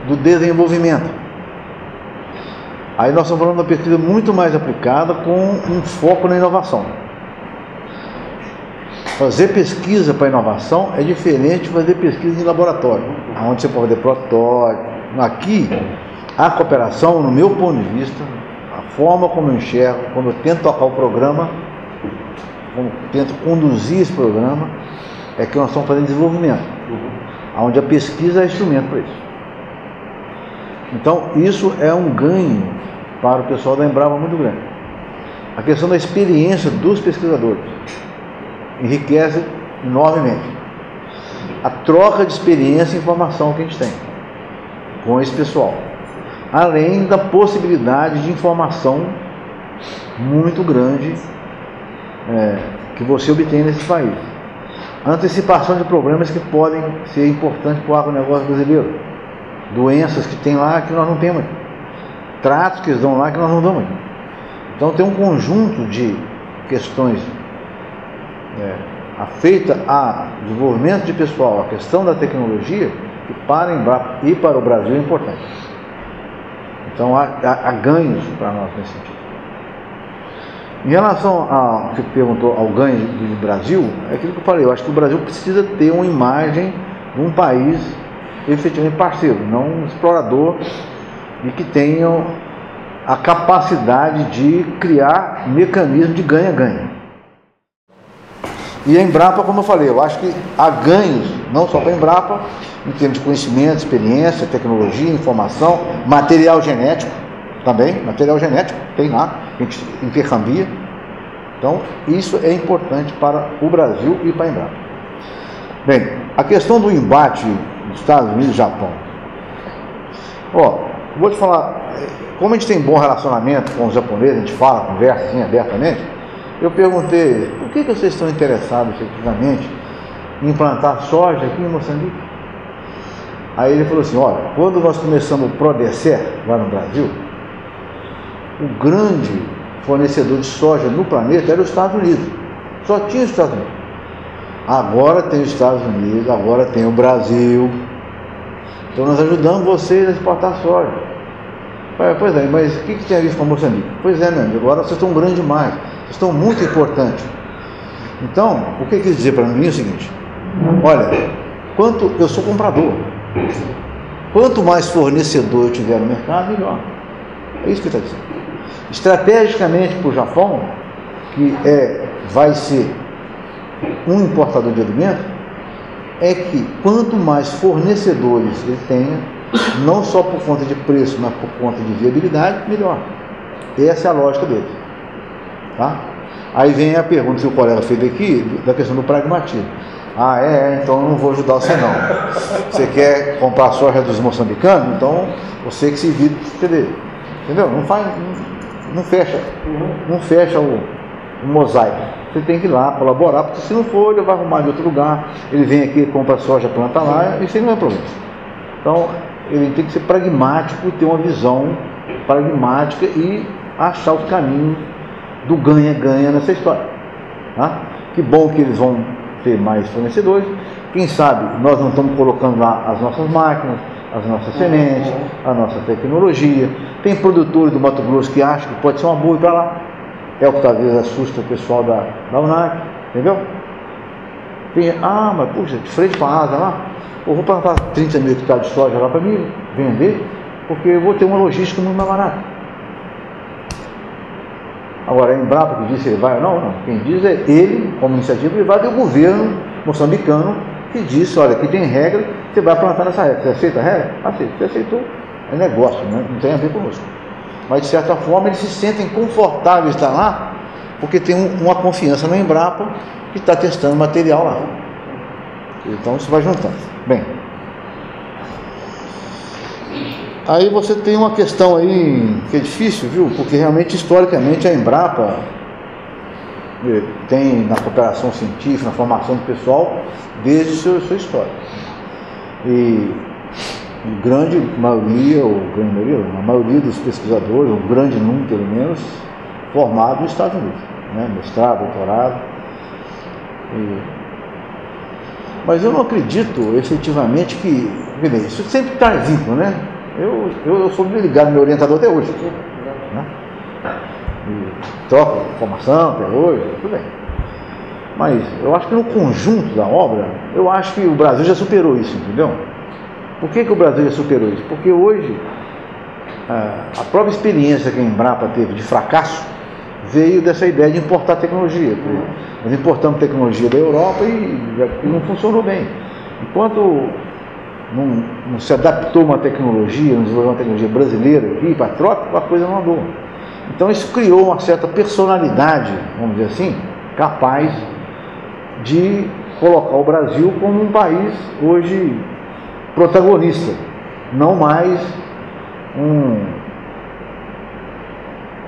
Speaker 1: do desenvolvimento. Aí nós estamos falando de uma pesquisa muito mais aplicada, com um foco na inovação. Fazer pesquisa para inovação é diferente de fazer pesquisa em laboratório, onde você pode fazer protótipo. Aqui, a cooperação, no meu ponto de vista, a forma como eu enxergo, quando eu tento tocar o programa, quando eu tento conduzir esse programa, é que nós estamos fazendo desenvolvimento, onde a pesquisa é instrumento para isso. Então, isso é um ganho para o pessoal da Embrapa muito grande. A questão da experiência dos pesquisadores enriquece enormemente. A troca de experiência e informação que a gente tem com esse pessoal, além da possibilidade de informação muito grande que você obtém nesse país. Antecipação de problemas que podem ser importantes para o agronegócio brasileiro. Doenças que tem lá que nós não temos. Tratos que eles dão lá que nós não damos. Então tem um conjunto de questões afeita a desenvolvimento de pessoal, a questão da tecnologia, que para a Embrapa e para o Brasil é importante. Então há ganhos para nós nesse sentido. Em relação ao que perguntou ao ganho do Brasil, é aquilo que eu falei, eu acho que o Brasil precisa ter uma imagem de um país efetivamente parceiro, não um explorador, e que tenha a capacidade de criar mecanismos de ganha-ganha. E a Embrapa, como eu falei, eu acho que há ganhos, não só para a Embrapa, em termos de conhecimento, experiência, tecnologia, informação, material genético também, material genético tem lá, a gente intercambia. Então, isso é importante para o Brasil e para a Embrapa. Bem, a questão do embate dos Estados Unidos e Japão. Vou te falar, como a gente tem bom relacionamento com os japoneses, a gente fala, conversa assim abertamente, eu perguntei, por que vocês estão interessados efetivamente em implantar soja aqui em Moçambique? Aí ele falou assim, olha, quando nós começamos o Prodecer lá no Brasil, o grande fornecedor de soja no planeta era os Estados Unidos. Só tinha os Estados Unidos. Agora tem os Estados Unidos, agora tem o Brasil. Então nós ajudamos vocês a exportar soja. Pois é, mas o que tem a ver com Moçambique? Pois é, meu amigo, agora vocês estão grandes demais. Vocês estão muito importantes. Então, o que quis dizer para mim é o seguinte. Olha, eu sou comprador. Quanto mais fornecedor eu tiver no mercado, melhor. É isso que ele está dizendo. Estrategicamente para o Japão, que vai ser um importador de alimentos, é que quanto mais fornecedores ele tenha, não só por conta de preço, mas por conta de viabilidade, melhor. Essa é a lógica dele. Tá? Aí vem a pergunta que o colega fez aqui, da questão do pragmatismo. Então eu não vou ajudar você não. Você quer comprar a soja dos moçambicanos? Então você que se vira, entendeu? Não fecha o mosaico. Você tem que ir lá colaborar, porque se não for, ele vai arrumar de outro lugar, ele vem aqui, compra a soja, planta lá, isso aí não é problema. Então, ele tem que ser pragmático e ter uma visão pragmática e achar os caminhos do ganha-ganha nessa história. Tá? Que bom que eles vão ter mais fornecedores. Quem sabe nós não estamos colocando lá as nossas máquinas, as nossas sementes, a nossa tecnologia. Tem produtores do Mato Grosso que acham que pode ser uma boa ir para lá. É o que talvez assusta o pessoal da UNAC, entendeu? Mas puxa, de frente para a asa lá, eu vou plantar 30 mil hectares de soja lá para mim vender, porque eu vou ter uma logística muito mais barata. Agora, a Embrapa que diz se ele vai ou não. Quem diz é ele, como iniciativa privada, e o governo moçambicano que disse, olha, aqui tem regra, você vai plantar nessa regra. Você aceita a regra? Aceita. Você aceitou, é negócio, né? Não tem a ver conosco. Mas, de certa forma, eles se sentem confortáveis de estar lá, porque tem uma confiança na Embrapa que está testando material lá. Então, isso vai juntando. Bem, aí você tem uma questão aí que é difícil, viu? Porque realmente, historicamente, a Embrapa tem na cooperação científica, na formação do pessoal, desde sua história. E a grande maioria, a maioria dos pesquisadores, um grande número pelo menos, formado nos Estados Unidos, né? Mestrado, doutorado. Mas eu não acredito efetivamente que, isso sempre está vínculo, né? Eu sou ligado, meu orientador até hoje, né? Troco formação até hoje, tudo bem. Mas eu acho que no conjunto da obra, eu acho que o Brasil já superou isso, entendeu? Por que o Brasil já superou isso? Porque hoje, a própria experiência que a Embrapa teve de fracasso veio dessa ideia de importar tecnologia. Nós importamos tecnologia da Europa e não funcionou bem. Enquanto não se adaptou uma tecnologia, não desenvolveu uma tecnologia brasileira aqui para troca, a coisa não andou. Então isso criou uma certa personalidade, vamos dizer assim, capaz de colocar o Brasil como um país hoje protagonista, não mais um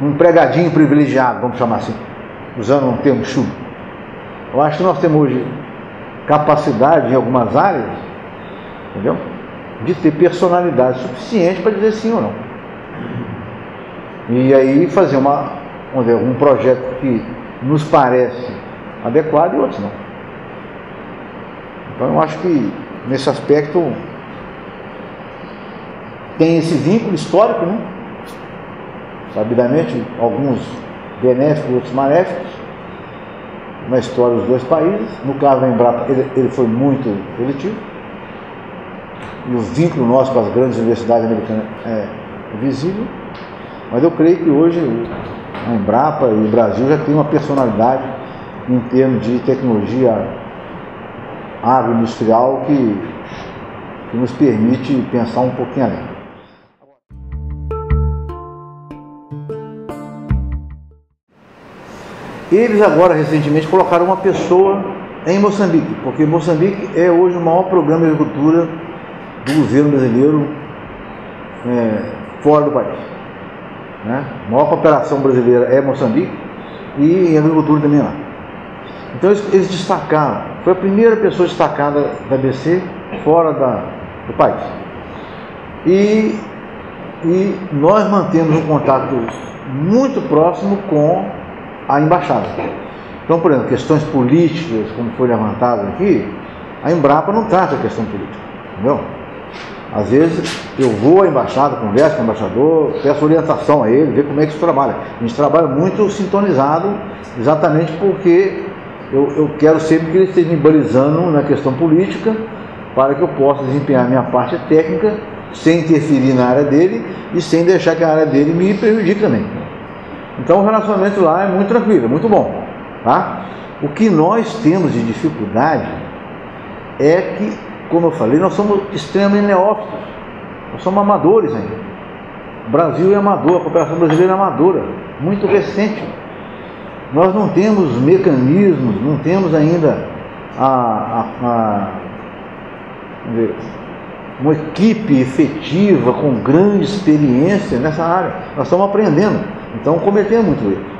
Speaker 1: empregadinho privilegiado, vamos chamar assim, usando um termo chulo. Eu acho que nós temos hoje capacidade em algumas áreas, entendeu? De ter personalidade suficiente para dizer sim ou não. E aí fazer um projeto que nos parece adequado e outros não. Então eu acho que nesse aspecto tem esse vínculo histórico, né? Sabidamente, alguns benéficos, outros maléficos, na história dos dois países. No caso da Embrapa, ele foi muito positivo. E o vínculo nosso com as grandes universidades americanas é visível. Mas eu creio que hoje a Embrapa e o Brasil já tem uma personalidade em termos de tecnologia agroindustrial que nos permite pensar um pouquinho além. Eles agora, recentemente, colocaram uma pessoa em Moçambique, porque Moçambique é hoje o maior programa de agricultura do governo brasileiro fora do país. Né? A maior cooperação brasileira é Moçambique e em agricultura também lá. Então eles destacaram, foi a primeira pessoa destacada da ABC fora do país. E nós mantemos um contato muito próximo com a embaixada. Então, por exemplo, questões políticas, como foi levantado aqui, a Embrapa não trata a questão política, entendeu? Às vezes eu vou à embaixada, converso com o embaixador, peço orientação a ele, ver como é que isso trabalha. A gente trabalha muito sintonizado, exatamente porque eu quero sempre que ele esteja me balizando na questão política, para que eu possa desempenhar minha parte técnica, sem interferir na área dele e sem deixar que a área dele me prejudique também. Então o relacionamento lá é muito tranquilo, é muito bom. Tá? O que nós temos de dificuldade é que, como eu falei, nós somos extremamente neófitos, nós somos amadores ainda. O Brasil é amador, a cooperação brasileira é amadora, muito recente. Nós não temos mecanismos, não temos ainda uma equipe efetiva, com grande experiência nessa área. Nós estamos aprendendo, então cometemos muito erro.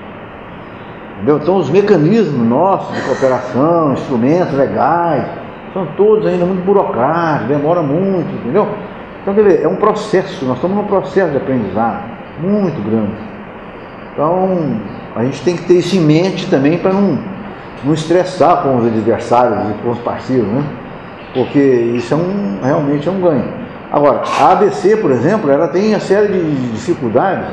Speaker 1: Entendeu? Então os mecanismos nossos de cooperação, instrumentos legais, são todos ainda muito burocráticos, demora muito, entendeu? Então, quer dizer, é um processo, nós estamos num processo de aprendizado muito grande. Então, a gente tem que ter isso em mente também para não estressar com os adversários e com os parceiros, né? Porque isso realmente é um ganho. Agora, a ABC, por exemplo, ela tem uma série de dificuldades,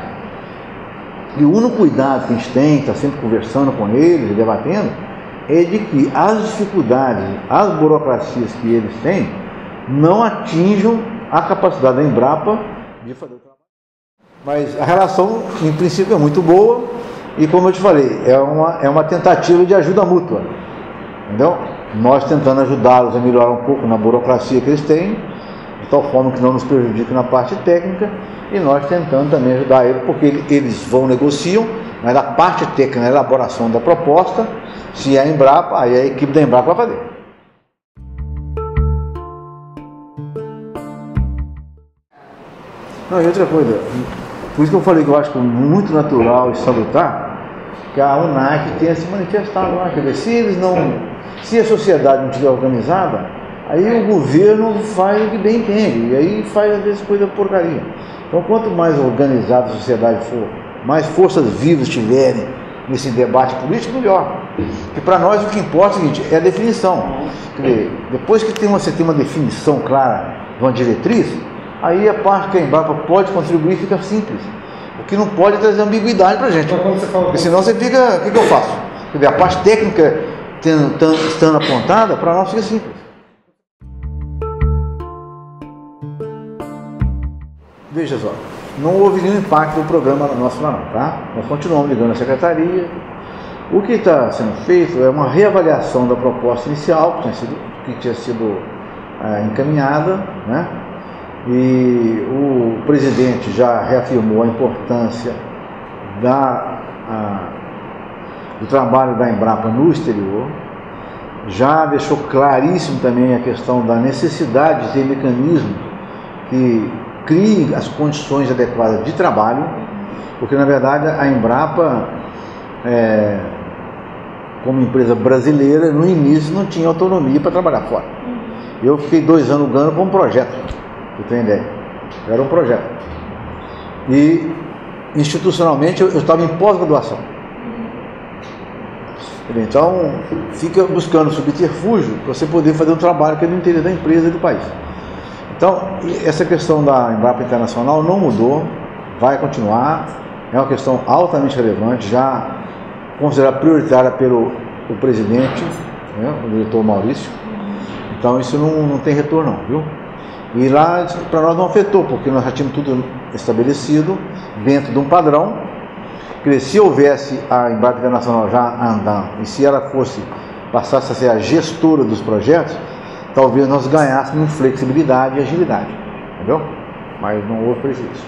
Speaker 1: e o único cuidado que a gente tem, está sempre conversando com eles, debatendo, é de que as dificuldades, as burocracias que eles têm, não atinjam a capacidade da Embrapa de fazer o trabalho. Mas a relação, em princípio, é muito boa, e como eu te falei, é uma tentativa de ajuda mútua, entendeu? Nós tentando ajudá-los a melhorar um pouco na burocracia que eles têm, de tal forma que não nos prejudique na parte técnica, e nós tentando também ajudar eles, porque eles negociam, mas a parte técnica, na elaboração da proposta, se é a Embrapa, aí a equipe da Embrapa vai fazer. Não, e outra coisa, por isso que eu falei que eu acho que é muito natural e salutar que a UNAC tenha se manifestado lá. Quer dizer, se a sociedade não estiver organizada, aí o governo faz o que bem entende, e aí faz às vezes coisa porcaria. Então, quanto mais organizada a sociedade for, mais forças vivas tiverem nesse debate político, melhor. Porque para nós o que importa é o seguinte, é a definição. Quer dizer, depois que você tem uma definição clara de uma diretriz, aí a parte que a Embrapa pode contribuir fica simples. O que não pode é trazer ambiguidade para a gente. Porque senão você fica, o que eu faço? Quer dizer, a parte técnica estando apontada, para nós fica simples. Veja só, não houve nenhum impacto do programa nosso lá não, tá? Nós continuamos ligando à secretaria. O que está sendo feito é uma reavaliação da proposta inicial que tinha sido encaminhada, né? E o presidente já reafirmou a importância do trabalho da Embrapa no exterior, já deixou claríssimo também a questão da necessidade de ter mecanismos que criem as condições adequadas de trabalho, porque na verdade a Embrapa como empresa brasileira, no início não tinha autonomia para trabalhar fora. Eu fiquei 2 anos ganhando com um projeto, você tem ideia? Era um projeto. E institucionalmente eu estava em pós-graduação. Então fica buscando subterfúgio para você poder fazer um trabalho que é do interesse da empresa e do país. Então essa questão da Embrapa Internacional não mudou, vai continuar, é uma questão altamente relevante, já considerada prioritária pelo presidente, né, o diretor Maurício. Então isso não tem retorno não, viu? E lá para nós não afetou, porque nós já tínhamos tudo estabelecido dentro de um padrão, que se houvesse a Embrapa Internacional já andando, e se ela passasse a ser a gestora dos projetos, talvez nós ganhássemos flexibilidade e agilidade, entendeu? Mas não houve prejuízo.